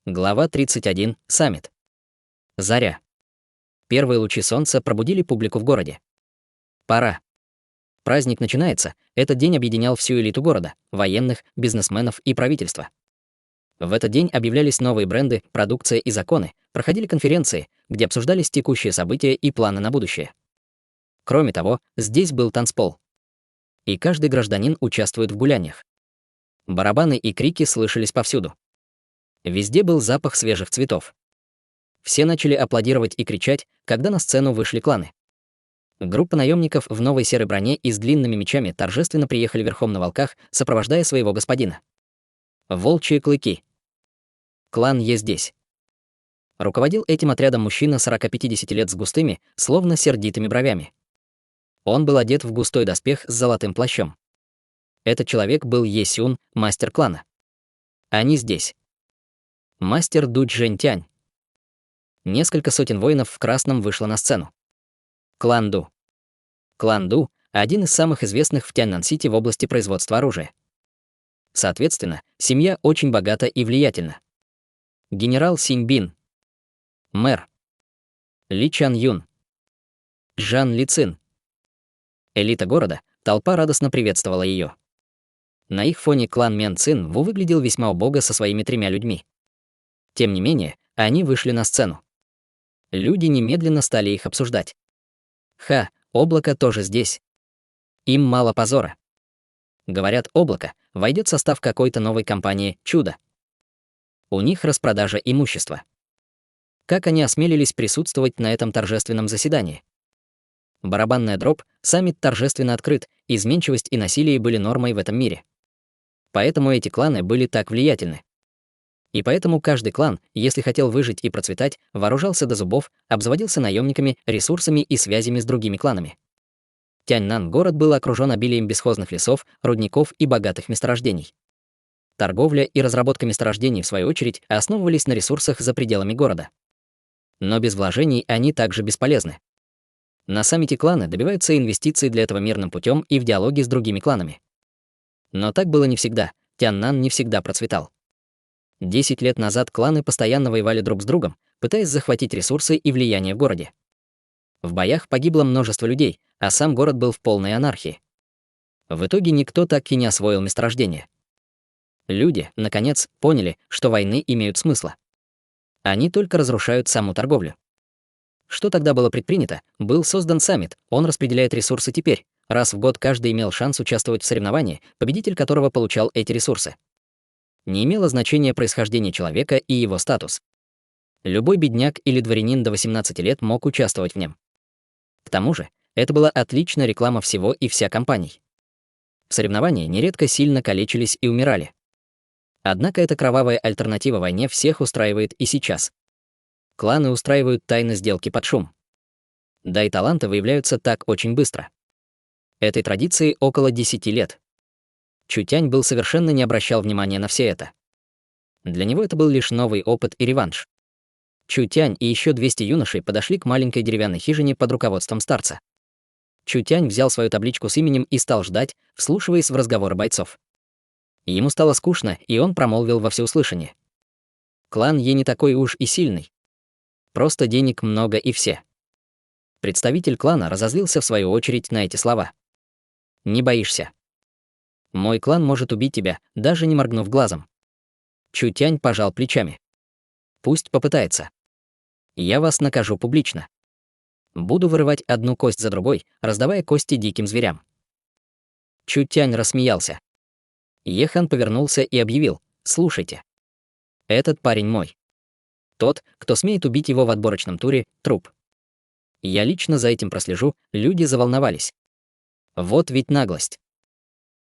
Глава 31. Саммит. Заря. Первые лучи солнца пробудили публику в городе. Пора. Праздник начинается. Этот день объединял всю элиту города, военных, бизнесменов и правительства. В этот день объявлялись новые бренды, продукция и законы, проходили конференции, где обсуждались текущие события и планы на будущее. Кроме того, здесь был танцпол. И каждый гражданин участвует в гуляниях. Барабаны и крики слышались повсюду. Везде был запах свежих цветов. Все начали аплодировать и кричать, когда на сцену вышли кланы. Группа наемников в новой серой броне и с длинными мечами торжественно приехали верхом на волках, сопровождая своего господина. Волчьи клыки. Клан есть здесь. Руководил этим отрядом мужчина 40-50 лет с густыми, словно сердитыми бровями. Он был одет в густой доспех с золотым плащом. Этот человек был Есюн, мастер клана. Они здесь. Мастер Ду Чжэньтянь. Несколько сотен воинов в красном вышло на сцену. Клан Ду. Клан Ду — один из самых известных в Тяньнань-Сити в области производства оружия. Соответственно, семья очень богата и влиятельна. Генерал Синь Бин. Мэр. Ли Чан Юн. Жан Ли Цин. Элита города, толпа радостно приветствовала ее. На их фоне клан Мен Цин выглядел весьма убого со своими 3 людьми. Тем не менее, они вышли на сцену. Люди немедленно стали их обсуждать. Ха, облако тоже здесь. Им мало позора. Говорят, облако войдет в состав какой-то новой компании «Чудо». У них распродажа имущества. Как они осмелились присутствовать на этом торжественном заседании? Барабанная дробь, саммит торжественно открыт, изменчивость и насилие были нормой в этом мире. Поэтому эти кланы были так влиятельны. И поэтому каждый клан, если хотел выжить и процветать, вооружался до зубов, обзаводился наемниками, ресурсами и связями с другими кланами. Тяньнань город был окружен обилием бесхозных лесов, рудников и богатых месторождений. Торговля и разработка месторождений, в свою очередь, основывались на ресурсах за пределами города. Но без вложений они также бесполезны. На саммите кланы добиваются инвестиций для этого мирным путем и в диалоге с другими кланами. Но так было не всегда. Тяньнань не всегда процветал. 10 лет назад кланы постоянно воевали друг с другом, пытаясь захватить ресурсы и влияние в городе. В боях погибло множество людей, а сам город был в полной анархии. В итоге никто так и не освоил месторождение. Люди, наконец, поняли, что войны имеют смысла. Они только разрушают саму торговлю. Что тогда было предпринято? Был создан саммит, он распределяет ресурсы теперь. Раз в год каждый имел шанс участвовать в соревновании, победитель которого получал эти ресурсы. Не имело значения происхождение человека и его статус. Любой бедняк или дворянин до 18 лет мог участвовать в нем. К тому же, это была отличная реклама всего и вся компаний. В соревновании нередко сильно калечились и умирали. Однако эта кровавая альтернатива войне всех устраивает и сейчас. Кланы устраивают тайно сделки под шум. Да и таланты выявляются так очень быстро. Этой традиции около 10 лет. Чутянь был совершенно не обращал внимания на все это. Для него это был лишь новый опыт и реванш. Чутянь и еще 200 юношей подошли к маленькой деревянной хижине под руководством старца. Чутянь взял свою табличку с именем и стал ждать, вслушиваясь в разговоры бойцов. Ему стало скучно, и он промолвил во всеуслышание. Клан Е не такой уж и сильный. Просто денег много и все. Представитель клана разозлился в свою очередь на эти слова. «Не боишься. Мой клан может убить тебя, даже не моргнув глазом». Чутянь пожал плечами. «Пусть попытается. Я вас накажу публично. Буду вырывать одну кость за другой, раздавая кости диким зверям». Чутянь рассмеялся. Ехан повернулся и объявил: «Слушайте. Этот парень мой. Тот, кто смеет убить его в отборочном туре, труп. Я лично за этим прослежу». Люди заволновались. Вот ведь наглость.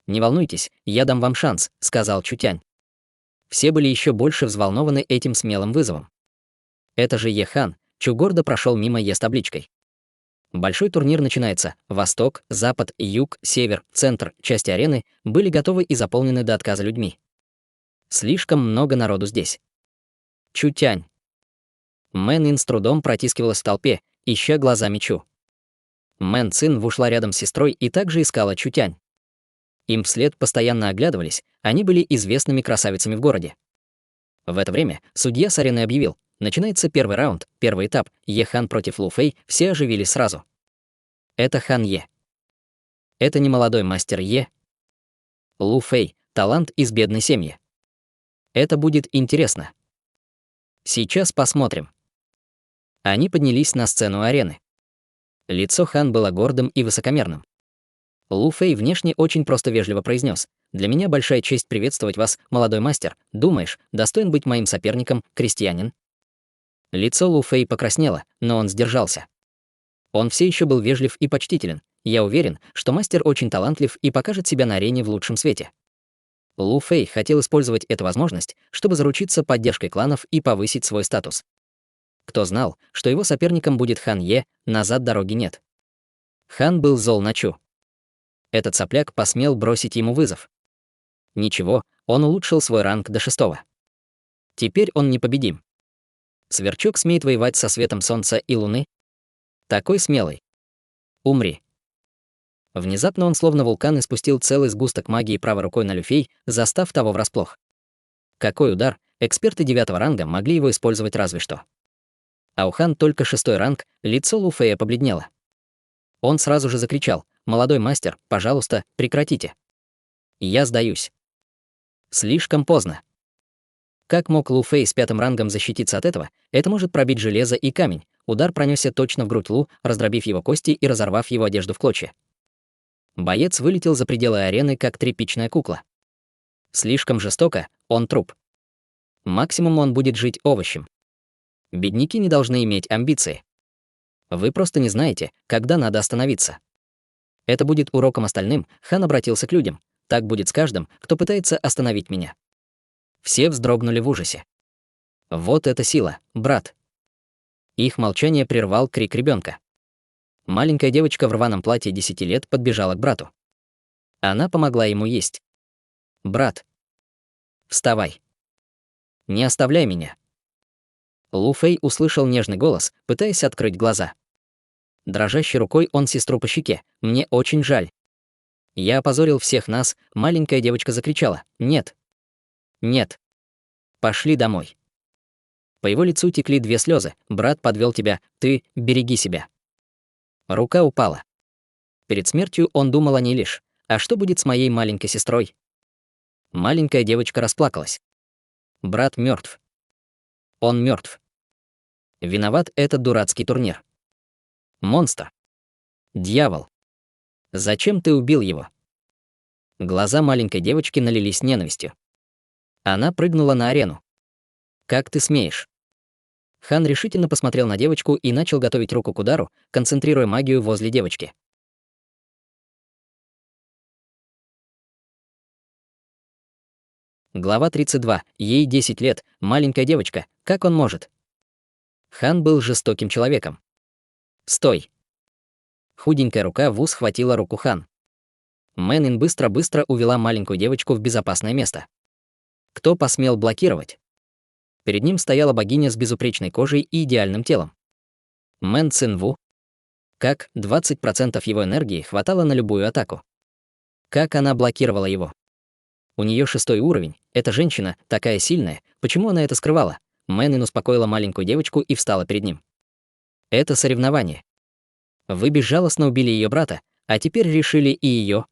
«Не волнуйтесь, я дам вам шанс», — сказал Чутянь. Все были еще больше взволнованы этим смелым вызовом. Это же Ехан, чу гордо прошел мимо Е с табличкой. Большой турнир начинается. Восток, запад, юг, север, центр, части арены были готовы и заполнены до отказа людьми. Слишком много народу здесь. Чутянь. Мэн Ин с трудом протискивалась в толпе, ища глазами Чу. Мэн Цин ушла рядом с сестрой и также искала Чутянь. Им вслед постоянно оглядывались, они были известными красавицами в городе. В это время судья с арены объявил: начинается первый раунд, первый этап, Е Хан против Лу Фэй, все оживились сразу. Это Хан Е. Это не молодой мастер Е. Лу Фэй, талант из бедной семьи. Это будет интересно. Сейчас посмотрим. Они поднялись на сцену арены. Лицо Хан было гордым и высокомерным. Лу Фэй внешне очень просто вежливо произнес: «Для меня большая честь приветствовать вас, молодой мастер. Думаешь, достоин быть моим соперником, крестьянин?» Лицо Лу Фэй покраснело, но он сдержался. Он все еще был вежлив и почтителен. Я уверен, что мастер очень талантлив и покажет себя на арене в лучшем свете. Лу Фэй хотел использовать эту возможность, чтобы заручиться поддержкой кланов и повысить свой статус. Кто знал, что его соперником будет Хан Е, назад дороги нет. Хан был зол на Чу. Этот сопляк посмел бросить ему вызов. Ничего, он улучшил свой ранг до 6-го. Теперь он непобедим. Сверчок смеет воевать со светом солнца и луны? Такой смелый. Умри. Внезапно он словно вулкан испустил целый сгусток магии правой рукой на Лю Фэй, застав того врасплох. Какой удар, эксперты 9-го ранга могли его использовать разве что. А у Хан только 6-й ранг, лицо Лу Фэя побледнело. Он сразу же закричал: «Молодой мастер, пожалуйста, прекратите. Я сдаюсь». Слишком поздно. Как мог Лу Фэй с 5-м рангом защититься от этого? Это может пробить железо и камень. Удар пронесся точно в грудь Лу, раздробив его кости и разорвав его одежду в клочья. Боец вылетел за пределы арены, как тряпичная кукла. Слишком жестоко, он труп. Максимум он будет жить овощем. Бедняки не должны иметь амбиции. Вы просто не знаете, когда надо остановиться. Это будет уроком остальным. Хан обратился к людям. Так будет с каждым, кто пытается остановить меня. Все вздрогнули в ужасе. Вот это сила, брат. Их молчание прервал крик ребенка. Маленькая девочка в рваном платье 10 лет подбежала к брату. Она помогла ему есть. «Брат, вставай. Не оставляй меня». Лу Фэй услышал нежный голос, пытаясь открыть глаза. Дрожащей рукой он сестру по щеке. «Мне очень жаль». «Я опозорил всех нас», — маленькая девочка закричала. «Нет. Нет. Пошли домой». По его лицу текли 2 слезы. «Брат подвел тебя, ты береги себя». Рука упала. Перед смертью он думал о ней лишь: «А что будет с моей маленькой сестрой?» Маленькая девочка расплакалась. Брат мертв. Он мертв. Виноват этот дурацкий турнир. Монстр. Дьявол. Зачем ты убил его? Глаза маленькой девочки налились ненавистью. Она прыгнула на арену. «Как ты смеешь?» Хан решительно посмотрел на девочку и начал готовить руку к удару, концентрируя магию возле девочки. Глава 32. Ей 10 лет, маленькая девочка. Как он может? Хан был жестоким человеком. «Стой!» Худенькая рука Ву схватила руку Хан. Мэнин быстро-быстро увела маленькую девочку в безопасное место. Кто посмел блокировать? Перед ним стояла богиня с безупречной кожей и идеальным телом. Мэн Цин Ву. Как 20% его энергии хватало на любую атаку. Как она блокировала его? У нее 6-й уровень. Эта женщина такая сильная. Почему она это скрывала? Мэнин успокоила маленькую девочку и встала перед ним. Это соревнование. Вы безжалостно убили ее брата, а теперь решили и ее.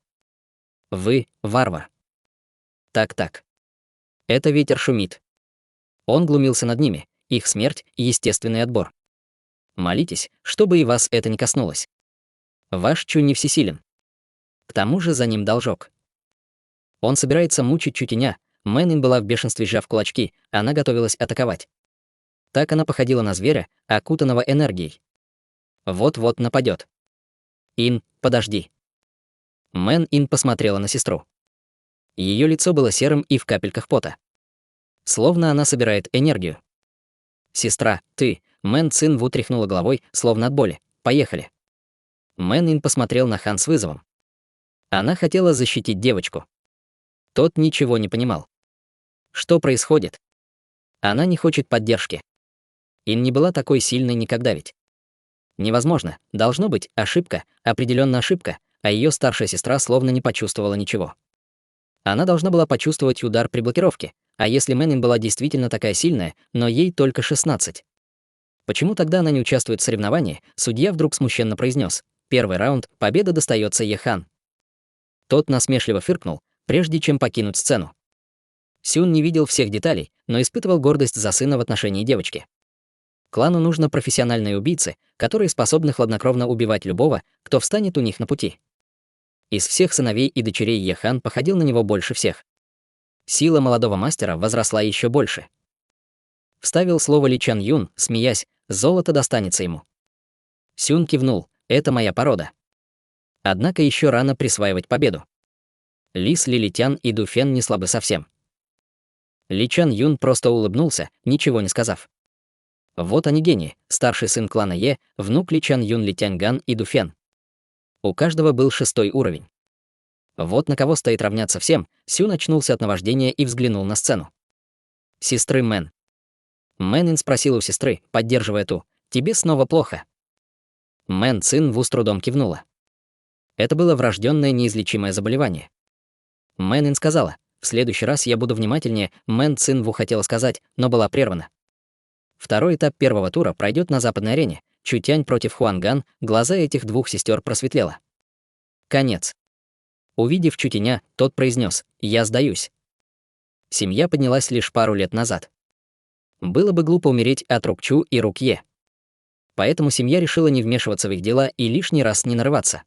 Вы варвар. Так. Это ветер шумит. Он глумился над ними. Их смерть — естественный отбор. Молитесь, чтобы и вас это не коснулось. Ваш Чу не всесилен. К тому же за ним должок. Он собирается мучить Чутеня. Мэнин была в бешенстве, сжав кулачки, она готовилась атаковать. Так она походила на зверя, окутанного энергией. Вот-вот нападет. «Ин, подожди». Мэн Ин посмотрела на сестру. Ее лицо было серым и в капельках пота. Словно она собирает энергию. «Сестра, ты...» Мэн Цин Ву тряхнула головой, словно от боли. «Поехали». Мэн Ин посмотрел на Хан с вызовом. Она хотела защитить девочку. Тот ничего не понимал. Что происходит? Она не хочет поддержки. Ин не была такой сильной никогда ведь. Невозможно. Должно быть ошибка, определенно ошибка, а ее старшая сестра словно не почувствовала ничего. Она должна была почувствовать удар при блокировке. А если Мэнин была действительно такая сильная, но ей только 16? Почему тогда она не участвует в соревновании? Судья вдруг смущенно произнес: «Первый раунд, победа достается Ехан». Тот насмешливо фыркнул, прежде чем покинуть сцену. Сюн не видел всех деталей, но испытывал гордость за сына в отношении девочки. Клану нужно профессиональные убийцы, которые способны хладнокровно убивать любого, кто встанет у них на пути. Из всех сыновей и дочерей Ехан походил на него больше всех. Сила молодого мастера возросла еще больше. Вставил слово Ли Чан Юн, смеясь: «Золото достанется ему». Сюн кивнул: «Это моя порода». Однако еще рано присваивать победу. Лис, Лилитян и Дуфен не слабы совсем. Ли Чан Юн просто улыбнулся, ничего не сказав. Вот они гении, старший сын клана Е, внук Ли Чан Юн, Ли Тяньган и Дуфен. У каждого был 6-й уровень. Вот на кого стоит равняться всем. Сюн очнулся от наваждения и взглянул на сцену. Сестры Мэн. Мэнин спросил у сестры, поддерживая ту: «Тебе снова плохо?» Мэн Цин Ву с трудом кивнула. Это было врожденное неизлечимое заболевание. Мэнин сказала: «В следующий раз я буду внимательнее», Мэн Цин Ву хотела сказать, но была прервана. Второй этап первого тура пройдет на западной арене. Чутянь против Хуанган, глаза этих двух сестер просветлело. Конец. Увидев Чутяня, тот произнес: «Я сдаюсь». Семья поднялась лишь пару лет назад. Было бы глупо умереть от рук Чу и рук Е. Поэтому семья решила не вмешиваться в их дела и лишний раз не нарываться.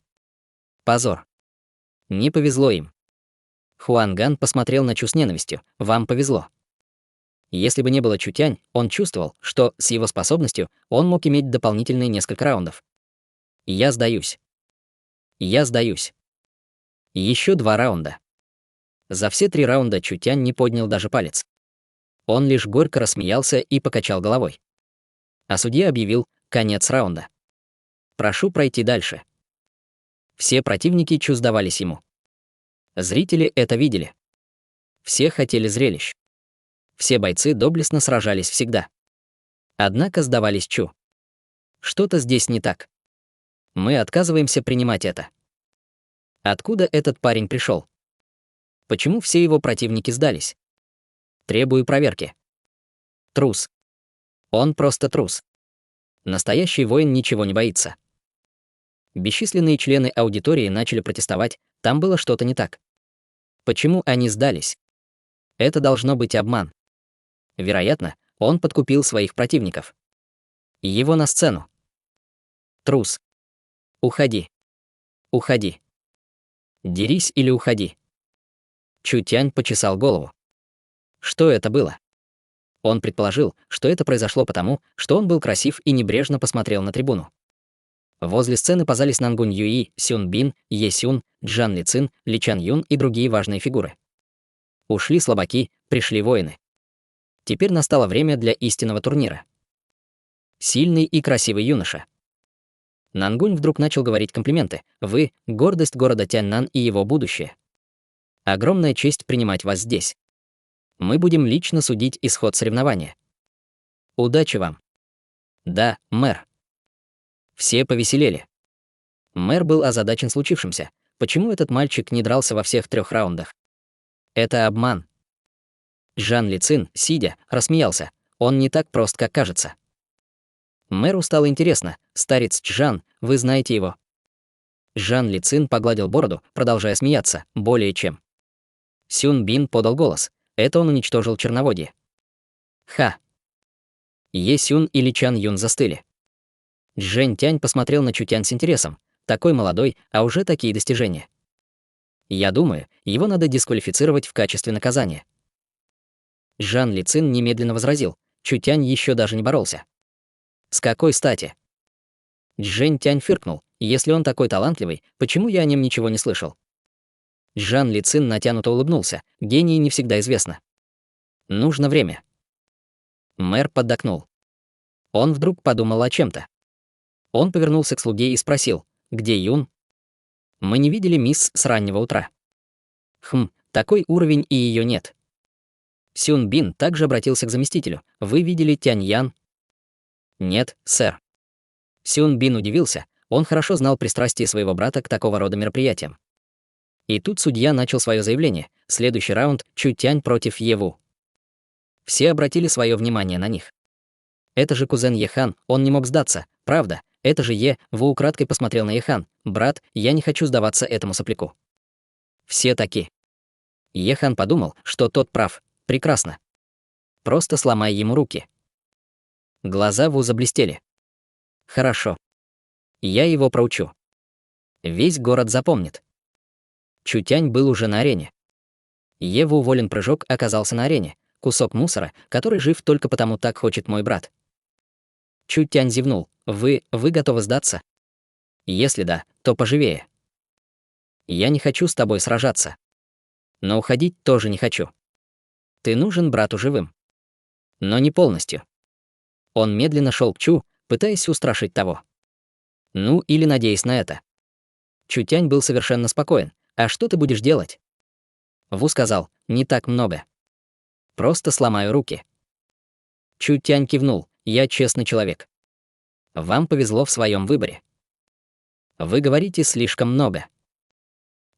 Позор. Не повезло им. Хуанган посмотрел на Чу с ненавистью. «Вам повезло». Если бы не было Чутянь, он чувствовал, что с его способностью он мог иметь дополнительные несколько раундов. «Я сдаюсь. Я сдаюсь». Еще 2 раунда. За все 3 раунда Чутянь не поднял даже палец. Он лишь горько рассмеялся и покачал головой. А судья объявил: «Конец раунда. Прошу пройти дальше». Все противники Чу сдавались ему. Зрители это видели. Все хотели зрелищ. Все бойцы доблестно сражались всегда. Однако сдавались Чу. Что-то здесь не так. Мы отказываемся принимать это. Откуда этот парень пришел? Почему все его противники сдались? Требую проверки. Трус. Он просто трус. Настоящий воин ничего не боится. Бесчисленные члены аудитории начали протестовать, там было что-то не так. Почему они сдались? Это должно быть обман. Вероятно, он подкупил своих противников. Его на сцену. Трус. Уходи. Уходи. Дерись или уходи. Чутянь почесал голову. Что это было? Он предположил, что это произошло потому, что он был красив и небрежно посмотрел на трибуну. Возле сцены позались Нангунь Юи, Сюн Бин, Е Сюн, Джан Ли Цин, Ли Чан Юн и другие важные фигуры. Ушли слабаки, пришли воины. Теперь настало время для истинного турнира. Сильный и красивый юноша. Нангунь вдруг начал говорить комплименты. «Вы — гордость города Тяньнан и его будущее. Огромная честь принимать вас здесь. Мы будем лично судить исход соревнования. Удачи вам». «Да, мэр». Все повеселели. Мэр был озадачен случившимся. Почему этот мальчик не дрался во всех 3 раундах? Это обман. Жан Ли Цин, сидя, рассмеялся. Он не так прост, как кажется. Мэру стало интересно. «Старец Чжан, вы знаете его?» Жан Ли Цин погладил бороду, продолжая смеяться. Более чем. Сюн Бин подал голос. Это он уничтожил черноводье. Ха. Е Сюн и Ли Чан Юн застыли. Джэнь Тянь посмотрел на Чутянь с интересом. Такой молодой, а уже такие достижения. Я думаю, его надо дисквалифицировать в качестве наказания. Жан Ли Цин немедленно возразил. Чутянь еще даже не боролся. С какой стати? Джэнь Тянь фыркнул. Если он такой талантливый, почему я о нем ничего не слышал? Жан Ли Цин натянуто улыбнулся. Гении не всегда известно. Нужно время. Мэр поддакнул. Он вдруг подумал о чем-то. Он повернулся к слуге и спросил: «Где Юн?» «Мы не видели мисс с раннего утра». Такой уровень и ее нет. Сюн Бин также обратился к заместителю. «Вы видели Тянь Ян?» «Нет, сэр». Сюн Бин удивился. Он хорошо знал пристрастие своего брата к такого рода мероприятиям. И тут судья начал свое заявление. Следующий раунд — Чутянь против Еву. Все обратили свое внимание на них. Это же кузен Ехан, он не мог сдаться, правда? Это же Ву украдкой посмотрел на Ехан. Брат, я не хочу сдаваться этому сопляку. Все таки. Ехан подумал, что тот прав. Прекрасно. Просто сломай ему руки. Глаза Ву заблестели. Хорошо. Я его проучу. Весь город запомнит. Чутянь был уже на арене. Еву уволен прыжок оказался на арене. Кусок мусора, который жив только потому так хочет мой брат. Чутянь зевнул. Вы готовы сдаться? Если да, то поживее. Я не хочу с тобой сражаться. Но уходить тоже не хочу. Ты нужен брату живым. Но не полностью. Он медленно шел к Чу, пытаясь устрашить того. Ну, или надеясь на это. Чутянь был совершенно спокоен. А что ты будешь делать? Ву сказал, не так много. Просто сломаю руки. Чутянь кивнул, я честный человек. Вам повезло в своем выборе. Вы говорите слишком много.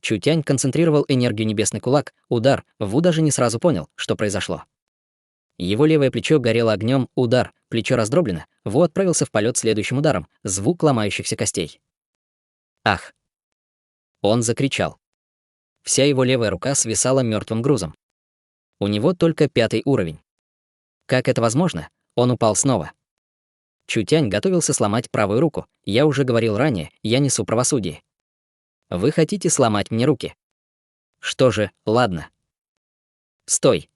Чутянь концентрировал энергию небесный кулак, удар, Ву даже не сразу понял, что произошло. Его левое плечо горело огнем, удар, плечо раздроблено, Ву отправился в полет следующим ударом, звук ломающихся костей. Ах! Он закричал. Вся его левая рука свисала мертвым грузом. У него только 5-й уровень. Как это возможно? Он упал снова. Чутянь готовился сломать правую руку. Я уже говорил ранее, я несу правосудие. Вы хотите сломать мне руки? Что же, ладно. Стой.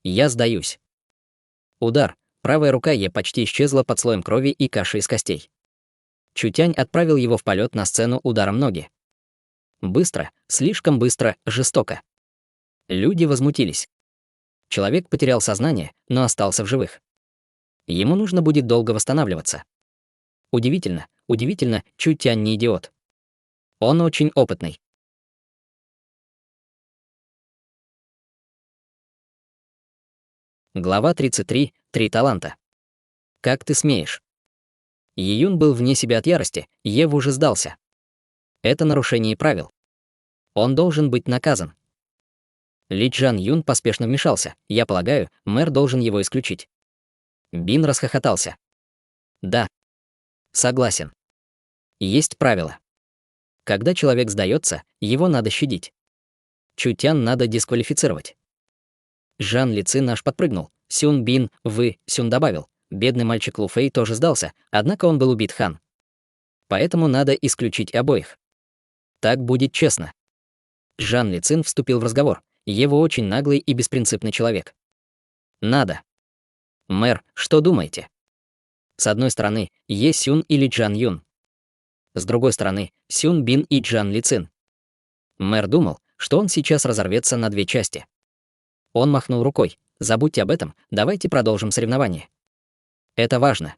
Я сдаюсь. Удар. Правая рука почти исчезла под слоем крови и каши из костей. Чутянь отправил его в полет на сцену ударом ноги. Быстро, слишком быстро, жестоко. Люди возмутились. Человек потерял сознание, но остался в живых. Ему нужно будет долго восстанавливаться. Удивительно, Чутянь не идиот. Он очень опытный. Глава 33. 3 таланта. Как ты смеешь? Июн был вне себя от ярости, Еву уже сдался. Это нарушение правил. Он должен быть наказан. Ли Чжан Юн поспешно вмешался. Я полагаю, мэр должен его исключить. Бин расхохотался. Да. Согласен. Есть правило. Когда человек сдается, его надо щадить. Чутян надо дисквалифицировать. Жан Лицин наш подпрыгнул. Сюн Бин, Сюн добавил. Бедный мальчик Луфэй тоже сдался, однако он был убит Хан. Поэтому надо исключить обоих. Так будет честно. Жан Лицин вступил в разговор. Его очень наглый и беспринципный человек. Надо. Мэр, что думаете? С одной стороны, Сюн или Джан Юн. С другой стороны, Сюн Бин и Джан Лицин. Мэр думал, что он сейчас разорвется на 2 части. Он махнул рукой. Забудьте об этом, давайте продолжим соревнование. Это важно.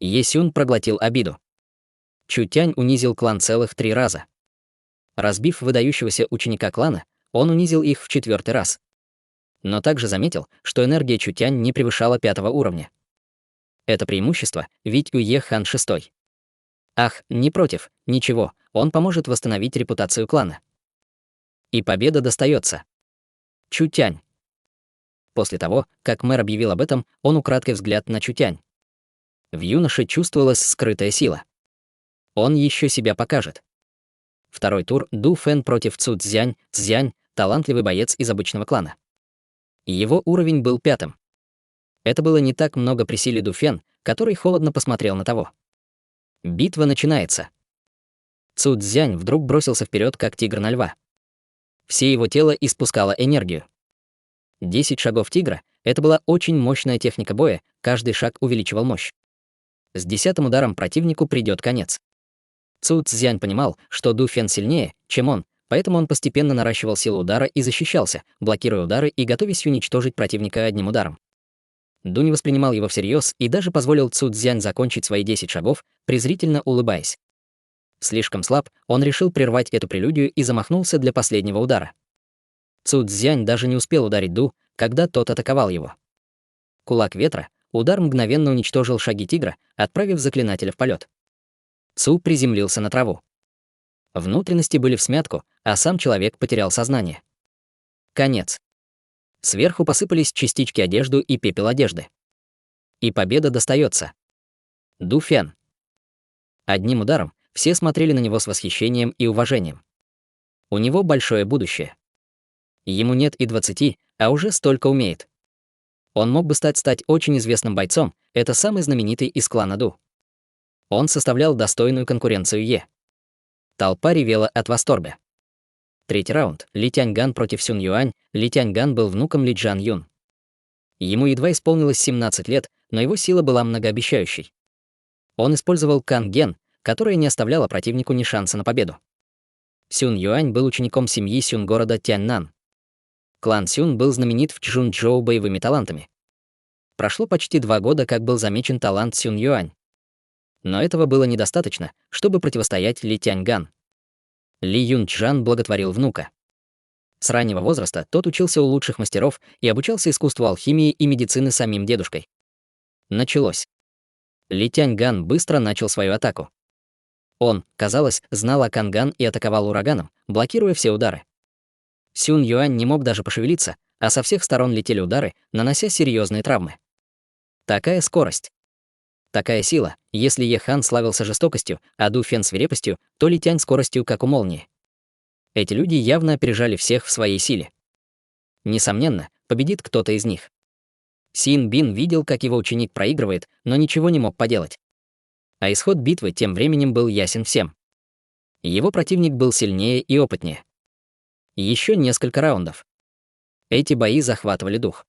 Сюн проглотил обиду. Чутянь унизил клан целых 3 раза. Разбив выдающегося ученика клана, он унизил их в 4-й раз. Но также заметил, что энергия Чутянь не превышала 5-го уровня. Это преимущество, ведь Хан 6-й. Ах, не против, ничего, он поможет восстановить репутацию клана. И победа достается. Чутянь. После того, как мэр объявил об этом, он украдкой взгляд на Чутянь. В юноше чувствовалась скрытая сила. Он еще себя покажет. Второй тур Ду Фэн против Цу Цзянь. Цзянь — талантливый боец из обычного клана. Его уровень был 5-м. Это было не так много при силе Ду Фэн, который холодно посмотрел на того. Битва начинается. Цу Цзянь вдруг бросился вперед, как тигр на льва. Все его тело испускало энергию. 10 шагов тигра — это была очень мощная техника боя, каждый шаг увеличивал мощь. С 10-м ударом противнику придёт конец. Цу Цзянь понимал, что Ду Фэн сильнее, чем он, поэтому он постепенно наращивал силу удара и защищался, блокируя удары и готовясь уничтожить противника одним ударом. Ду не воспринимал его всерьез и даже позволил Цу Цзянь закончить свои 10 шагов, презрительно улыбаясь. Слишком слаб, он решил прервать эту прелюдию и замахнулся для последнего удара. Цу Цзянь даже не успел ударить Ду, когда тот атаковал его. Кулак ветра, удар мгновенно уничтожил шаги тигра, отправив заклинателя в полет. Цу приземлился на траву. Внутренности были всмятку, а сам человек потерял сознание. Конец. Сверху посыпались частички одежды и пепел одежды. И победа достается Ду Фен. Одним ударом все смотрели на него с восхищением и уважением. У него большое будущее. Ему нет и 20, а уже столько умеет. Он мог бы стать очень известным бойцом, это самый знаменитый из клана Ду. Он составлял достойную конкуренцию Е. Толпа ревела от восторга. Третий раунд. Ли Тяньган против Сюн Юань. Ли Тяньган был внуком Ли Джан Юн. Ему едва исполнилось 17 лет, но его сила была многообещающей. Он использовал Кан-ген, которая не оставляла противнику ни шанса на победу. Сюн Юань был учеником семьи Сюн города Тяньнан. Клан Сюн был знаменит в Чжунчжоу боевыми талантами. Прошло почти 2 года, как был замечен талант Сюн Юань. Но этого было недостаточно, чтобы противостоять Ли Тяньган. Ли Юнчжан благотворил внука. С раннего возраста тот учился у лучших мастеров и обучался искусству алхимии и медицины самим дедушкой. Началось. Ли Тяньган быстро начал свою атаку. Он, казалось, знал о Канган и атаковал ураганом, блокируя все удары. Сюн Юань не мог даже пошевелиться, а со всех сторон летели удары, нанося серьезные травмы. Такая скорость. Такая сила. Если Е Хан славился жестокостью, а Ду Фен свирепостью, то Ли Тянь скоростью, как у молнии. Эти люди явно опережали всех в своей силе. Несомненно, победит кто-то из них. Син Бин видел, как его ученик проигрывает, но ничего не мог поделать. А исход битвы тем временем был ясен всем. Его противник был сильнее и опытнее. Еще несколько раундов. Эти бои захватывали дух.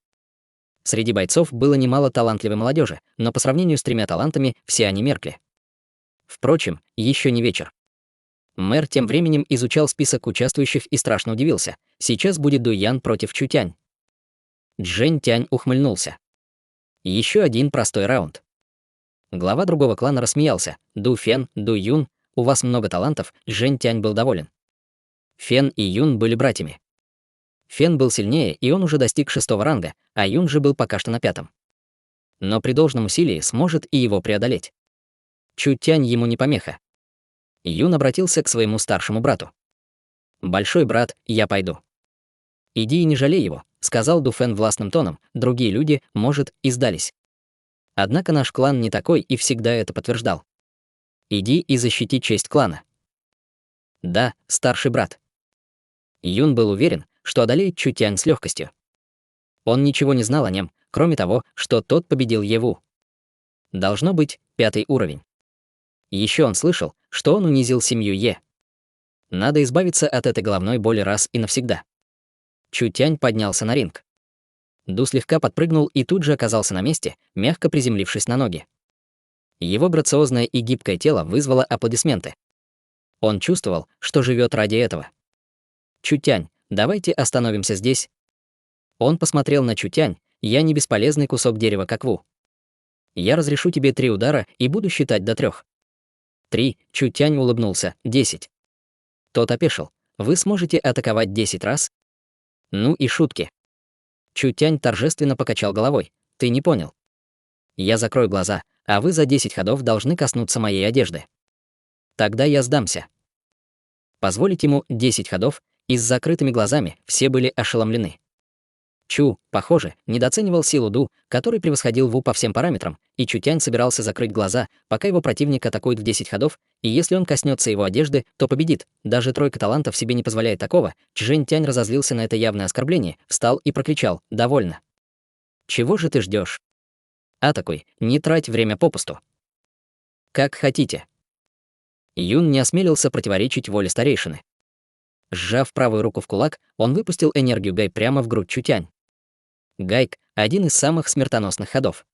Среди бойцов было немало талантливой молодежи, но по сравнению с 3 талантами все они меркли. Впрочем, еще не вечер. Мэр тем временем изучал список участвующих и страшно удивился. Сейчас будет Ду Ян против Чу Тянь. Джэнь Тянь ухмыльнулся. Еще один простой раунд. Глава другого клана рассмеялся. Ду Фен, Ду Юн, у вас много талантов, Джэнь Тянь был доволен. Фен и Юн были братьями. Фен был сильнее, и он уже достиг 6-го ранга, а Юн же был пока что на 5-м. Но при должном усилии сможет и его преодолеть. Чу Тянь ему не помеха. Юн обратился к своему старшему брату. «Большой брат, я пойду». «Иди и не жалей его», — сказал Ду Фен властным тоном, другие люди, может, и сдались. Однако наш клан не такой и всегда это подтверждал. «Иди и защити честь клана». «Да, старший брат». Юн был уверен, что одолеет Чу Тянь с легкостью. Он ничего не знал о нем, кроме того, что тот победил Еву. Должно быть, 5-й уровень. Еще он слышал, что он унизил семью Е. Надо избавиться от этой головной боли раз и навсегда. Чу Тянь поднялся на ринг. Ду слегка подпрыгнул и тут же оказался на месте, мягко приземлившись на ноги. Его грациозное и гибкое тело вызвало аплодисменты. Он чувствовал, что живет ради этого. «Чу Тянь, давайте остановимся здесь». Он посмотрел на Чу Тянь, я не бесполезный кусок дерева, как Ву. Я разрешу тебе 3 удара и буду считать до 3. 3, Чу Тянь улыбнулся, 10. Тот опешил. Вы сможете атаковать 10 раз? Ну и шутки. Чу Тянь торжественно покачал головой. Ты не понял. Я закрою глаза, а вы за 10 ходов должны коснуться моей одежды. Тогда я сдамся. Позволить ему 10 ходов, и с закрытыми глазами все были ошеломлены. Чу, похоже, недооценивал силу Ду, который превосходил Ву по всем параметрам, и Чу Тянь собирался закрыть глаза, пока его противник атакует в 10 ходов, и если он коснется его одежды, то победит. Даже 3 талантов себе не позволяет такого. Чжэнь Тянь разозлился на это явное оскорбление, встал и прокричал: «Довольно». «Чего же ты ждешь? Атакуй, не трать время попусту». «Как хотите». Юн не осмелился противоречить воле старейшины. Сжав правую руку в кулак, он выпустил энергию Гай прямо в грудь Чу Тянь. Гайк — один из самых смертоносных ходов.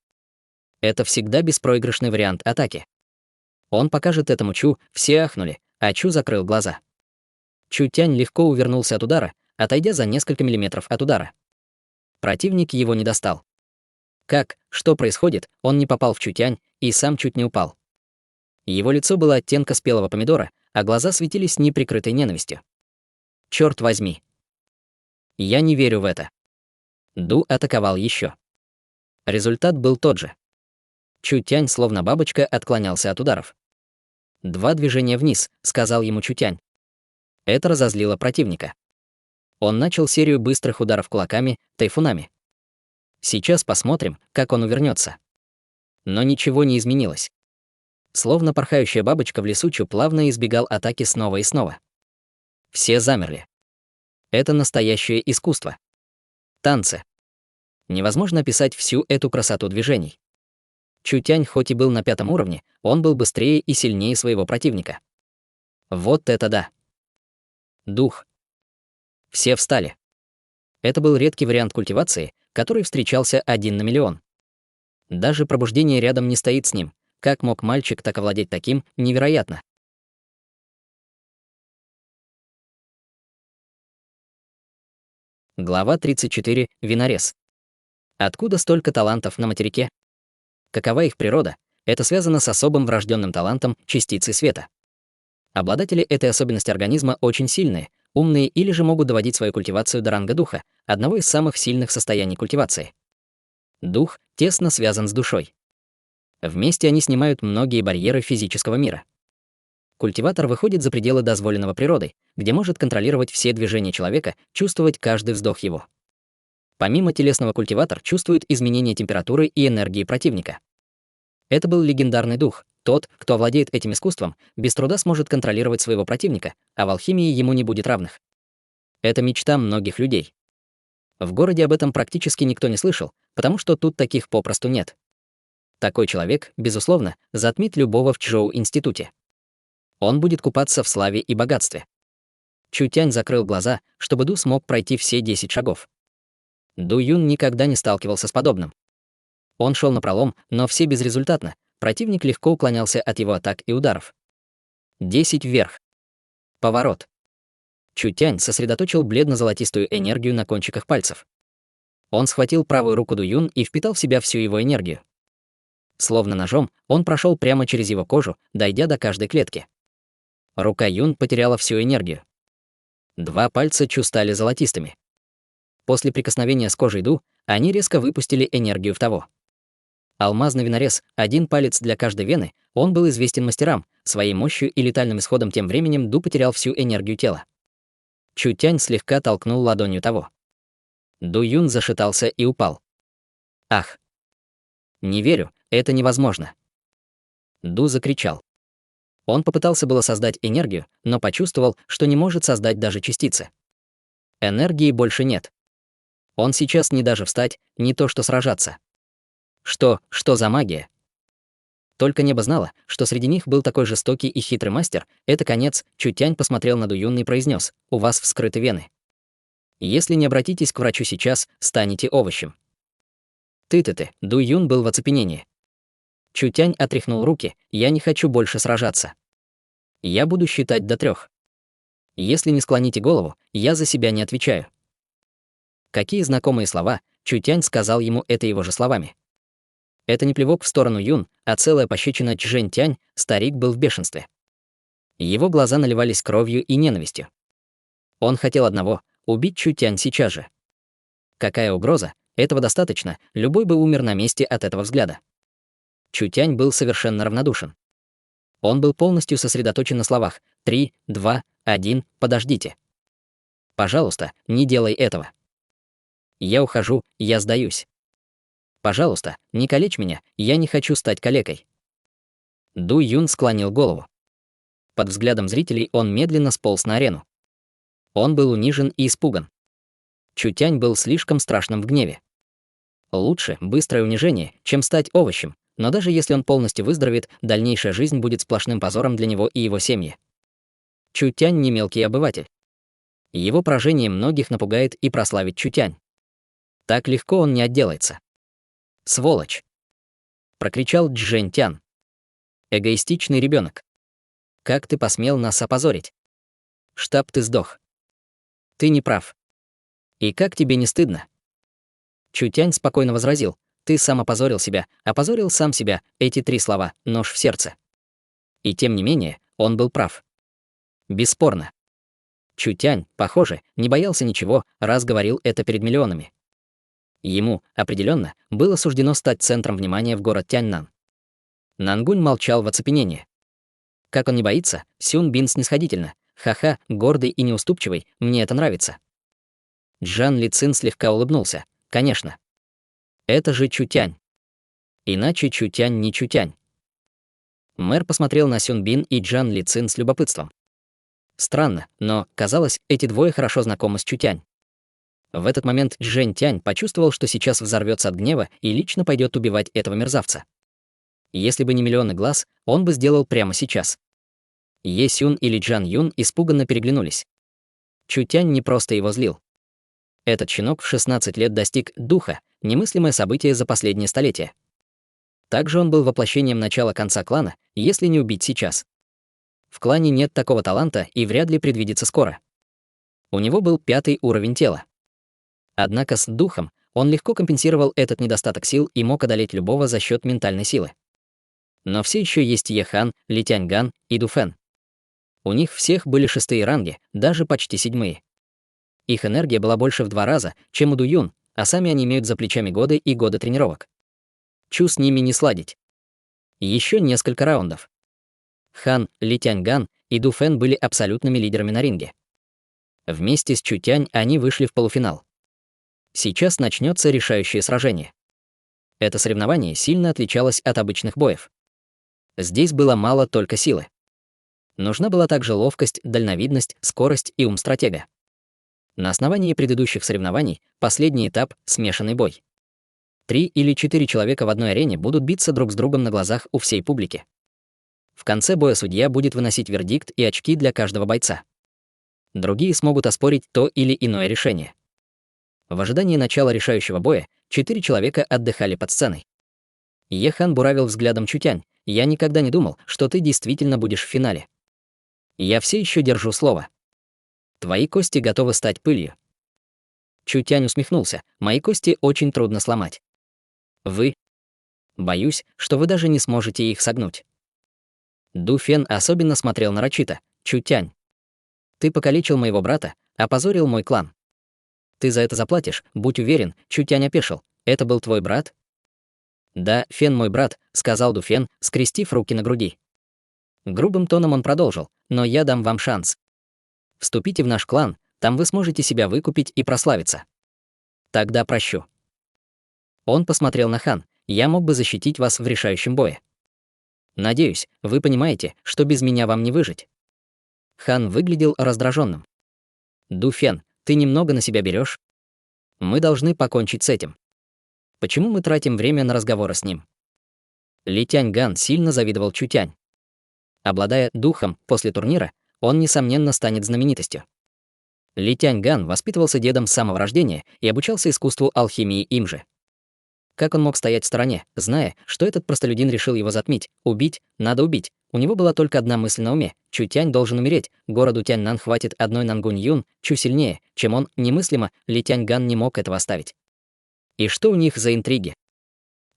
Это всегда беспроигрышный вариант атаки. Он покажет этому Чу, все ахнули, а Чу закрыл глаза. Чу Тянь легко увернулся от удара, отойдя за несколько миллиметров от удара. Противник его не достал. Как? Что происходит? Он не попал в Чу Тянь и сам чуть не упал. Его лицо было оттенка спелого помидора, а глаза светились неприкрытой ненавистью. Черт возьми. Я не верю в это. Ду атаковал еще. Результат был тот же. Чу Тянь, словно бабочка, отклонялся от ударов. 2 движения вниз, сказал ему Чу Тянь. Это разозлило противника. Он начал серию быстрых ударов кулаками, тайфунами. Сейчас посмотрим, как он увернется. Но ничего не изменилось. Словно порхающая бабочка в лесу, Чу плавно избегал атаки снова и снова. Все замерли. Это настоящее искусство. Танцы. Невозможно описать всю эту красоту движений. Чу Тянь хоть и был на 5-м уровне, он был быстрее и сильнее своего противника. Вот это да. Дух. Все встали. Это был редкий вариант культивации, который встречался 1 на миллион. Даже пробуждение рядом не стоит с ним. Как мог мальчик так овладеть таким, невероятно. Глава 34. Винорез. Откуда столько талантов на материке? Какова их природа? Это связано с особым врожденным талантом частицы света. Обладатели этой особенности организма очень сильные, умные или же могут доводить свою культивацию до ранга духа, одного из самых сильных состояний культивации. Дух тесно связан с душой. Вместе они снимают многие барьеры физического мира. Культиватор выходит за пределы дозволенного природой, где может контролировать все движения человека, чувствовать каждый вздох его. Помимо телесного, культиватор чувствует изменение температуры и энергии противника. Это был легендарный дух. Тот, кто овладеет этим искусством, без труда сможет контролировать своего противника, а в алхимии ему не будет равных. Это мечта многих людей. В городе об этом практически никто не слышал, потому что тут таких попросту нет. Такой человек, безусловно, затмит любого в Чжоу-институте. Он будет купаться в славе и богатстве. Чу Тянь закрыл глаза, чтобы Ду смог пройти все 10 шагов. Ду Юн никогда не сталкивался с подобным. Он шел напролом, но все безрезультатно. Противник легко уклонялся от его атак и ударов. 10 вверх. Поворот. Чу Тянь сосредоточил бледно-золотистую энергию на кончиках пальцев. Он схватил правую руку Ду Юн и впитал в себя всю его энергию. Словно ножом, он прошел прямо через его кожу, дойдя до каждой клетки. Рука Юн потеряла всю энергию. 2 пальца Чу стали золотистыми. После прикосновения с кожей Ду они резко выпустили энергию в того. Алмазный винорез, 1 палец для каждой вены, он был известен мастерам. Своей мощью и летальным исходом тем временем Ду потерял всю энергию тела. Чу Тянь слегка толкнул ладонью того. Ду Юн зашатался и упал. Ах! Не верю, это невозможно. Ду закричал. Он попытался было создать энергию, но почувствовал, что не может создать даже частицы. Энергии больше нет. Он сейчас не даже встать, не то что сражаться. Что за магия? Только небо знало, что среди них был такой жестокий и хитрый мастер. Это конец. Чу Тянь посмотрел на Ду Юн и произнес: «У вас вскрыты вены. Если не обратитесь к врачу сейчас, станете овощем». Ты. Ду Юн был в оцепенении. Чу Тянь отряхнул руки. «Я не хочу больше сражаться. Я буду считать до 3. Если не склоните голову, я за себя не отвечаю». Какие знакомые слова. Чу Тянь сказал ему это его же словами. Это не плевок в сторону Юн, а целая пощечина Чжэнь Тянь. Старик был в бешенстве. Его глаза наливались кровью и ненавистью. Он хотел одного — убить Чу Тянь сейчас же. Какая угроза? Этого достаточно, любой бы умер на месте от этого взгляда. Чу Тянь был совершенно равнодушен. Он был полностью сосредоточен на словах: 3, 2, 1, подождите. Пожалуйста, не делай этого. Я ухожу, я сдаюсь. Пожалуйста, не калечь меня, я не хочу стать калекой. Ду Юн склонил голову. Под взглядом зрителей он медленно сполз на арену. Он был унижен и испуган. Чу Тянь был слишком страшным в гневе. Лучше быстрое унижение, чем стать овощем, но даже если он полностью выздоровеет, дальнейшая жизнь будет сплошным позором для него и его семьи. Чу Тянь не мелкий обыватель. Его поражение многих напугает и прославит Чу Тянь. Так легко он не отделается. «Сволочь!» — прокричал Чжэнь Тян. «Эгоистичный ребенок. Как ты посмел нас опозорить? Штаб ты сдох. Ты не прав. И как тебе не стыдно?» Чу Тянь спокойно возразил: «Ты сам опозорил себя, опозорил сам себя». Эти 3 слова — нож в сердце. И тем не менее, он был прав. Бесспорно. Чу Тянь, похоже, не боялся ничего, раз говорил это перед миллионами. Ему, определенно, было суждено стать центром внимания в город Тяньнан. Нангунь молчал в оцепенении. Как он не боится? Сюн Бин снисходительно. Ха-ха, гордый и неуступчивый, мне это нравится. Джан Лицин слегка улыбнулся. Конечно. Это же Чутянь. Иначе Чутянь не Чутянь. Мэр посмотрел на Сюнбин и Джан Лицин с любопытством. Странно, но, казалось, эти двое хорошо знакомы с Чутянь. В этот момент Джен Тянь почувствовал, что сейчас взорвется от гнева и лично пойдет убивать этого мерзавца. Если бы не миллионы глаз, он бы сделал прямо сейчас. Е Сюн или Джан Юн испуганно переглянулись. Чутянь не просто его злил. Этот щенок в 16 лет достиг духа, немыслимое событие за последнее столетие. Также он был воплощением начала конца клана, если не убить сейчас. В клане нет такого таланта и вряд ли предвидится скоро. У него был 5-й уровень тела. Однако с духом он легко компенсировал этот недостаток сил и мог одолеть любого за счет ментальной силы. Но все еще есть Ехан, Ли Тяньган и Дуфэн. У них всех были 6-е ранги, даже почти 7-е. Их энергия была больше в 2 раза, чем у Дуюн, а сами они имеют за плечами годы и годы тренировок. Чу с ними не сладить. Еще несколько раундов. Хан, Ли Тяньган и Дуфэн были абсолютными лидерами на ринге. Вместе с Чутянь они вышли в полуфинал. Сейчас начнется решающее сражение. Это соревнование сильно отличалось от обычных боев. Здесь было мало только силы. Нужна была также ловкость, дальновидность, скорость и ум стратега. На основании предыдущих соревнований последний этап — смешанный бой. 3 или 4 человека в одной арене будут биться друг с другом на глазах у всей публики. В конце боя судья будет выносить вердикт и очки для каждого бойца. Другие смогут оспорить то или иное решение. В ожидании начала решающего боя 4 человека отдыхали под сценой. Ехан буравил взглядом Чутянь. «Я никогда не думал, что ты действительно будешь в финале. Я все еще держу слово. Твои кости готовы стать пылью». Чутянь усмехнулся. «Мои кости очень трудно сломать. Вы? Боюсь, что вы даже не сможете их согнуть». Дуфэн особенно смотрел нарочито. «Чутянь, ты покалечил моего брата, опозорил мой клан. Ты за это заплатишь, будь уверен». Чутянь опешил. «Это был твой брат?» «Да, Фен мой брат», — сказал Дуфэн, скрестив руки на груди. Грубым тоном он продолжил. «Но я дам вам шанс. Вступите в наш клан, там вы сможете себя выкупить и прославиться. Тогда прощу». Он посмотрел на Хан. «Я мог бы защитить вас в решающем бое. Надеюсь, вы понимаете, что без меня вам не выжить». Хан выглядел раздраженным. «Дуфэн, ты немного на себя берешь? Мы должны покончить с этим. Почему мы тратим время на разговоры с ним?» Ли Тяньган сильно завидовал Чутянь. Обладая духом после турнира, он, несомненно, станет знаменитостью. Ли Тяньган воспитывался дедом с самого рождения и обучался искусству алхимии им же. Как он мог стоять в стороне, зная, что этот простолюдин решил его затмить? Убить? Надо убить. У него была только одна мысль на уме. Чутянь должен умереть. Городу Тяньнан хватит одной Нангунь-Юн, Чу сильнее, чем он, немыслимо, Ли Тяньган не мог этого оставить. И что у них за интриги?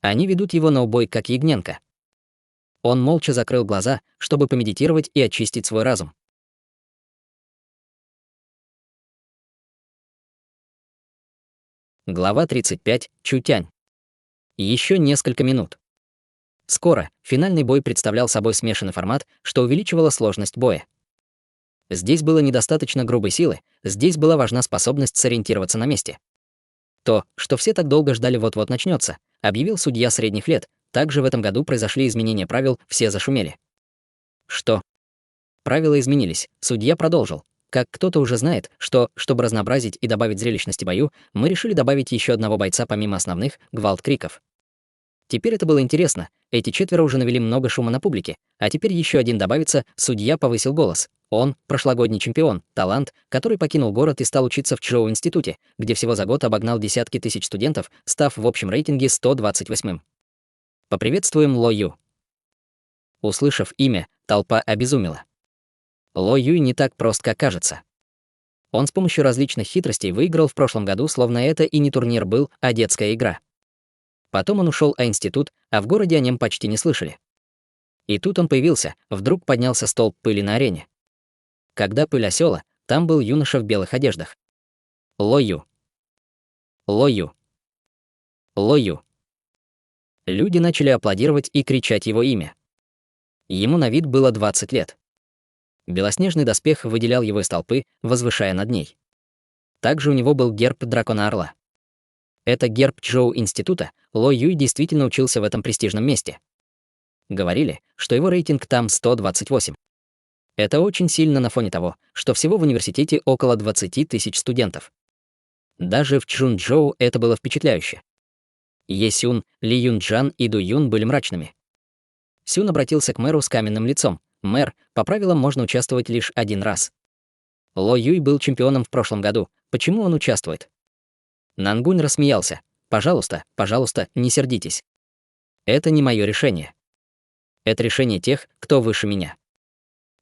Они ведут его на убой, как ягненка. Он молча закрыл глаза, чтобы помедитировать и очистить свой разум. Глава 35. Чутянь. Еще несколько минут. Скоро финальный бой представлял собой смешанный формат, что увеличивало сложность боя. Здесь было недостаточно грубой силы, здесь была важна способность сориентироваться на месте. То, что все так долго ждали вот-вот начнется, объявил судья средних лет. Также в этом году произошли изменения правил, все зашумели. Что? Правила изменились. Судья продолжил. Как кто-то уже знает, что, чтобы разнообразить и добавить зрелищности бою, мы решили добавить еще одного бойца помимо основных гвалт-криков. Теперь это было интересно. Эти 4 уже навели много шума на публике, а теперь еще один добавится. Судья повысил голос. Он — прошлогодний чемпион, талант, который покинул город и стал учиться в Чжоу-институте, где всего за год обогнал десятки тысяч студентов, став в общем рейтинге 128-м. Поприветствуем Ло Ю. Услышав имя, толпа обезумела. Ло Юй не так прост, как кажется. Он с помощью различных хитростей выиграл в прошлом году, словно это и не турнир был, а детская игра. Потом он ушел в институт, а в городе о нем почти не слышали. И тут он появился, вдруг поднялся столб пыли на арене. Когда пыль осела, там был юноша в белых одеждах. Ло Ю. Ло Ю. Ло Ю. Люди начали аплодировать и кричать его имя. Ему на вид было 20 лет. Белоснежный доспех выделял его из толпы, возвышая над ней. Также у него был герб дракона-орла. Это герб Чжоу института, Ло Юй действительно учился в этом престижном месте. Говорили, что его рейтинг там 128. Это очень сильно на фоне того, что всего в университете около 20 тысяч студентов. Даже в Чжунчжоу это было впечатляюще. Е Сюн, Ли Юнчжан и Ду Юн были мрачными. Сюн обратился к мэру с каменным лицом. «Мэр, по правилам можно участвовать лишь один раз. Ло Юй был чемпионом в прошлом году. Почему он участвует?» Нангунь рассмеялся. «Пожалуйста, пожалуйста, не сердитесь. Это не мое решение. Это решение тех, кто выше меня.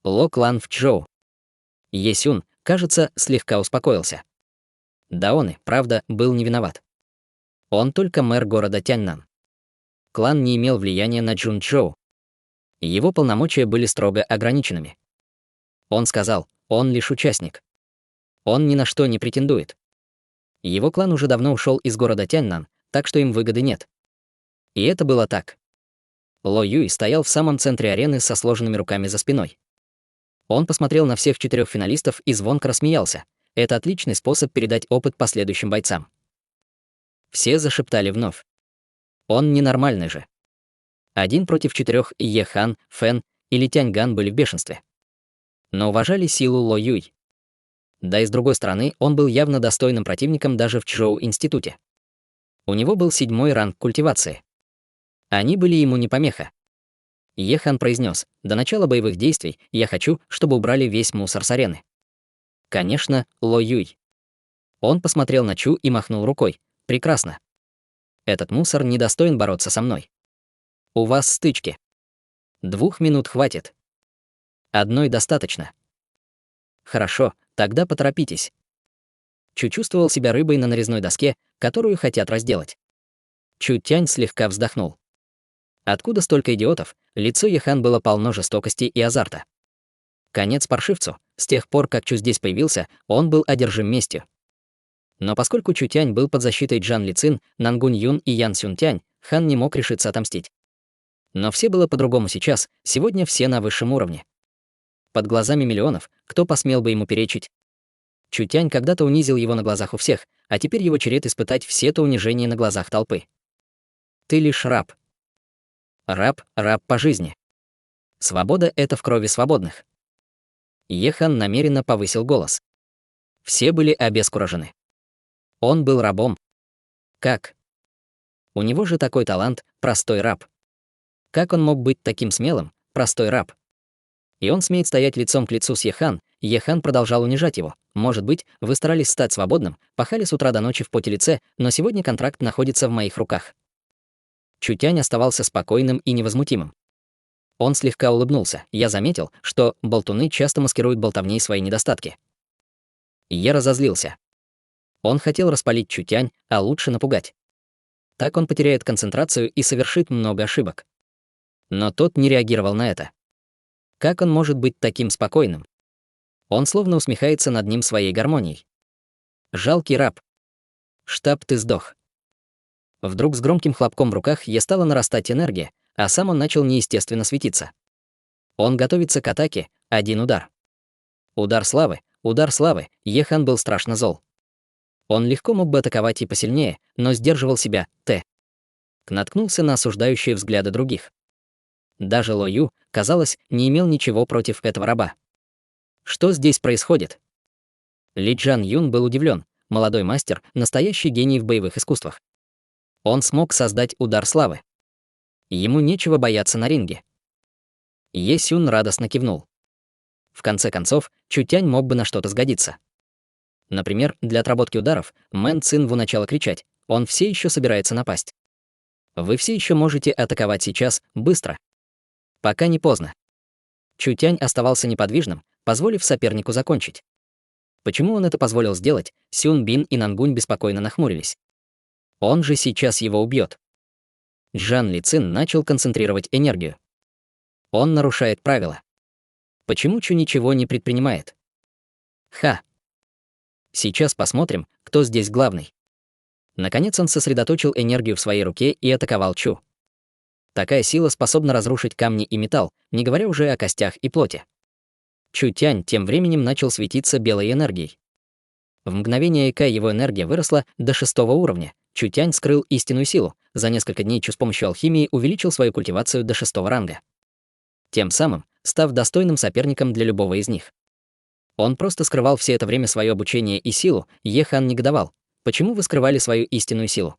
Ло клан в Чжоу». Е Сюн, кажется, слегка успокоился. Да он и, правда, был не виноват. Он только мэр города Тяньнан. Клан не имел влияния на Чжунчжоу. Его полномочия были строго ограниченными. Он сказал, он лишь участник. Он ни на что не претендует. Его клан уже давно ушел из города Тяньнан, так что им выгоды нет. И это было так. Ло Юй стоял в самом центре арены со сложенными руками за спиной. Он посмотрел на всех 4 финалистов и звонко рассмеялся. Это отличный способ передать опыт последующим бойцам. Все зашептали вновь. Он ненормальный же. 1 против 4 Е Хан, Фэн или Тяньган были в бешенстве. Но уважали силу Ло Юй. Да и с другой стороны, он был явно достойным противником даже в Чжоу-институте. У него был 7-й ранг культивации. Они были ему не помеха. Е Хан произнес: «До начала боевых действий я хочу, чтобы убрали весь мусор с арены». Конечно, Ло Юй. Он посмотрел на Чу и махнул рукой. «Прекрасно. Этот мусор не достоин бороться со мной. У вас стычки. 2 минут хватит. 1 достаточно. Хорошо, тогда поторопитесь». Чу чувствовал себя рыбой на нарезной доске, которую хотят разделать. Чу Тянь слегка вздохнул. Откуда столько идиотов? Лицо Ехан было полно жестокости и азарта. Конец паршивцу. С тех пор, как Чу здесь появился, он был одержим местью. Но поскольку Чу Тянь был под защитой Джан Ли Цин, Нангунь Юн и Ян Сюн Тянь, Хан не мог решиться отомстить. Но все было по-другому сейчас, сегодня все на высшем уровне. Под глазами миллионов, кто посмел бы ему перечить? Чу Тянь когда-то унизил его на глазах у всех, а теперь его черед испытать все то унижение на глазах толпы. Ты лишь раб. Раб по жизни. Свобода — это в крови свободных. Ехан намеренно повысил голос. Все были обескуражены. Он был рабом. Как? У него же такой талант, простой раб. Как он мог быть таким смелым, простой раб? И он смеет стоять лицом к лицу с Ехан. Ехан продолжал унижать его. Может быть, вы старались стать свободным, пахали с утра до ночи в поте лице, но сегодня контракт находится в моих руках. Чу Тянь оставался спокойным и невозмутимым. Он слегка улыбнулся. Я заметил, что болтуны часто маскируют болтовней свои недостатки. Я разозлился. Он хотел распалить Чу Тянь, а лучше напугать. Так он потеряет концентрацию и совершит много ошибок. Но тот не реагировал на это. Как он может быть таким спокойным? Он словно усмехается над ним своей гармонией. Жалкий раб. Штаб, ты сдох. Вдруг с громким хлопком в руках стала нарастать энергия, а сам он начал неестественно светиться. Он готовится к атаке, 1 удар. Удар славы, Ехан был страшно зол. Он легко мог бы атаковать и посильнее, но сдерживал себя, наткнулся на осуждающие взгляды других. Даже Ло Ю, казалось, не имел ничего против этого раба. Что здесь происходит? Ли Джан Юн был удивлен. Молодой мастер, настоящий гений в боевых искусствах. Он смог создать удар славы. Ему нечего бояться на ринге. Е Сюн радостно кивнул. В конце концов, Чу Тянь мог бы на что-то сгодиться. Например, для отработки ударов Мэн Цин Ву начала кричать: «Он все еще собирается напасть. Вы все еще можете атаковать сейчас, быстро. Пока не поздно». Чу Тянь оставался неподвижным, позволив сопернику закончить. Почему он это позволил сделать, Сюн Бин и Нангунь беспокойно нахмурились. Он же сейчас его убьет. Джан Ли Цин начал концентрировать энергию. Он нарушает правила. Почему Чу ничего не предпринимает? Сейчас посмотрим, кто здесь главный. Наконец он сосредоточил энергию в своей руке и атаковал Чу. Такая сила способна разрушить камни и металл, не говоря уже о костях и плоти. Чу Тянь тем временем начал светиться белой энергией. В мгновение эка его энергия выросла до 6 уровня. Чутянь скрыл истинную силу. За несколько дней Чу с помощью алхимии увеличил свою культивацию до 6 ранга. Тем самым став достойным соперником для любого из них. Он просто скрывал все это время свое обучение и силу. Ехан негодовал. Почему вы скрывали свою истинную силу?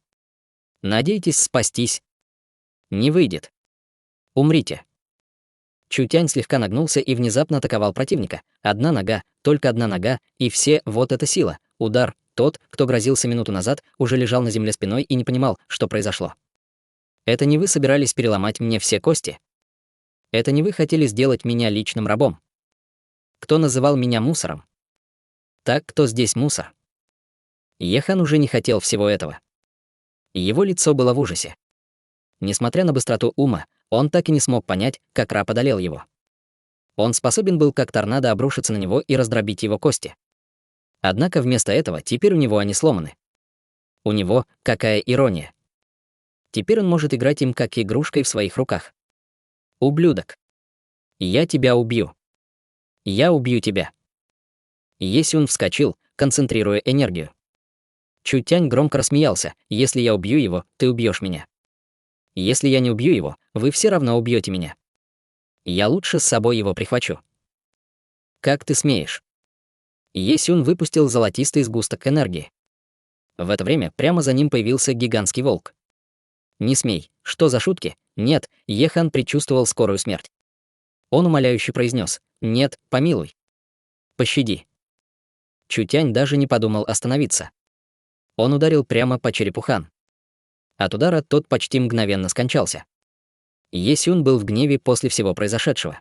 Надеетесь спастись? Не выйдет. Умрите. Чутянь слегка нагнулся и внезапно атаковал противника. Одна нога, только одна нога, и все, вот эта сила. Удар. Тот, кто грозился минуту назад, уже лежал на земле спиной и не понимал, что произошло. Это не вы собирались переломать мне все кости? Это не вы хотели сделать меня личным рабом? Кто называл меня мусором? Так, кто здесь мусор? Ехан уже не хотел всего этого. Его лицо было в ужасе. Несмотря на быстроту ума, он так и не смог понять, как раб одолел его. Он способен был как торнадо обрушиться на него и раздробить его кости. Однако вместо этого теперь у него они сломаны. У него какая ирония. Теперь он может играть им как игрушкой в своих руках. Ублюдок. Я тебя убью. Я убью тебя. Есюн вскочил, концентрируя энергию. Чутянь громко рассмеялся. Если я убью его, ты убьешь меня. Если я не убью его, вы все равно убьете меня. Я лучше с собой его прихвачу. Как ты смеешь? Есюн выпустил золотистый сгусток энергии. В это время прямо за ним появился гигантский волк. Не смей. Что за шутки? Нет, Ехан предчувствовал скорую смерть. Он умоляюще произнес: «Нет, помилуй. Пощади». Чутянь даже не подумал остановиться. Он ударил прямо по черепу Хан. От удара тот почти мгновенно скончался. Есюн был в гневе после всего произошедшего.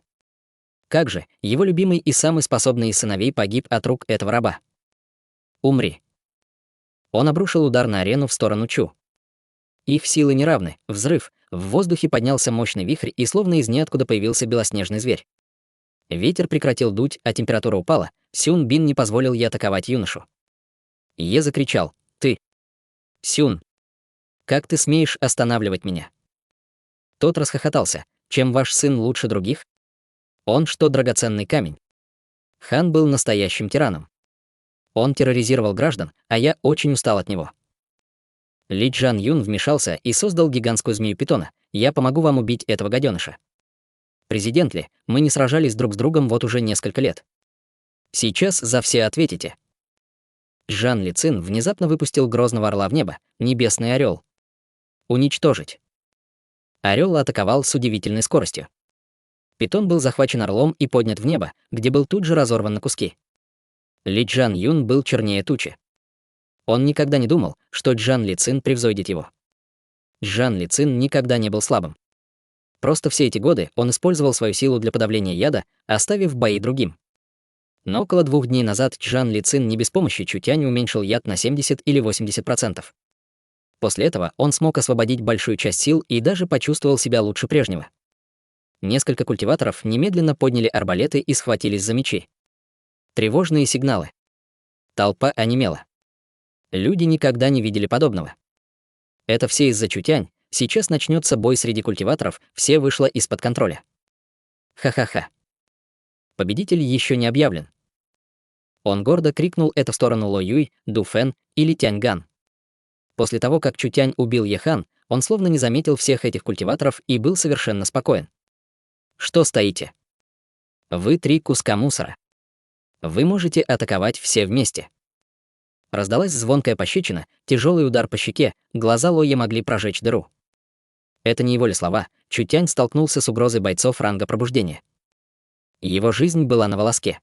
Как же, его любимый и самый способный из сыновей погиб от рук этого раба. Умри. Он обрушил удар на арену в сторону Чу. Их силы неравны. Взрыв. В воздухе поднялся мощный вихрь, и словно из ниоткуда появился белоснежный зверь. Ветер прекратил дуть, а температура упала. Сюн Бин не позволил ей атаковать юношу. Е закричал: «Ты! Сюн! Как ты смеешь останавливать меня?» Тот расхохотался. «Чем ваш сын лучше других? Он что, драгоценный камень?» Хан был настоящим тираном. Он терроризировал граждан, а я очень устал от него. Ли Чжан Юн вмешался и создал гигантскую змею питона. «Я помогу вам убить этого гаденыша. Президент Ли, мы не сражались друг с другом вот уже несколько лет. Сейчас за все ответите». Жан Ли Цин внезапно выпустил грозного орла в небо, небесный орел. Уничтожить. Орел атаковал с удивительной скоростью. Питон был захвачен орлом и поднят в небо, где был тут же разорван на куски. Ли Чжан Юн был чернее тучи. Он никогда не думал, что Чжан Ли Цин превзойдет его. Чжан Ли Цин никогда не был слабым. Просто все эти годы он использовал свою силу для подавления яда, оставив бои другим. Но около 2 дней назад Чжан Ли Цин не без помощи Чутяня уменьшил яд на 70 или 80%. После этого он смог освободить большую часть сил и даже почувствовал себя лучше прежнего. Несколько культиваторов немедленно подняли арбалеты и схватились за мечи. Тревожные сигналы. Толпа онемела. Люди никогда не видели подобного. Это все из-за Чутянь. Сейчас начнется бой среди культиваторов, все вышло из-под контроля. Ха-ха-ха. Победитель еще не объявлен. Он гордо крикнул это в сторону Ло Юй, Ду Фэн или Тянь Ган. После того, как Чутянь убил Ехан, он словно не заметил всех этих культиваторов и был совершенно спокоен. Что стоите? Вы 3 куска мусора. Вы можете атаковать все вместе. Раздалась звонкая пощечина, тяжелый удар по щеке, глаза Лоя могли прожечь дыру. Это не его ли слова, Чутянь столкнулся с угрозой бойцов ранга пробуждения. Его жизнь была на волоске.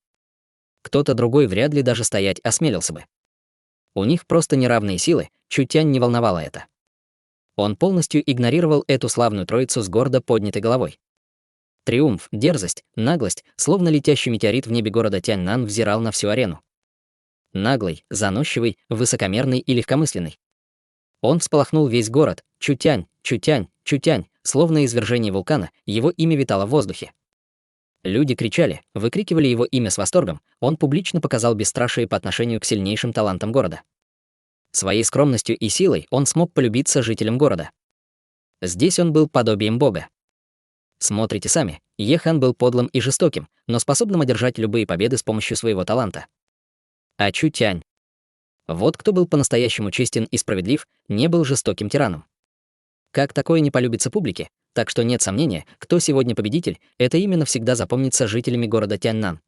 Кто-то другой вряд ли даже стоять осмелился бы. У них просто неравные силы, Чутянь не волновало это. Он полностью игнорировал эту славную троицу с гордо поднятой головой. Триумф, дерзость, наглость, словно летящий метеорит в небе города Тяньнан взирал на всю арену. Наглый, заносчивый, высокомерный и легкомысленный. Он всполохнул весь город. Чутянь, Чутянь, Чутянь, словно извержение вулкана, его имя витало в воздухе. Люди кричали, выкрикивали его имя с восторгом, он публично показал бесстрашие по отношению к сильнейшим талантам города. Своей скромностью и силой он смог полюбиться жителям города. Здесь он был подобием бога. Смотрите сами, Ехан был подлым и жестоким, но способным одержать любые победы с помощью своего таланта. А Чутянь. Вот кто был по-настоящему честен и справедлив, не был жестоким тираном. Как такое не полюбится публике? Так что нет сомнения, кто сегодня победитель, это именно всегда запомнится жителями города Тяньнан.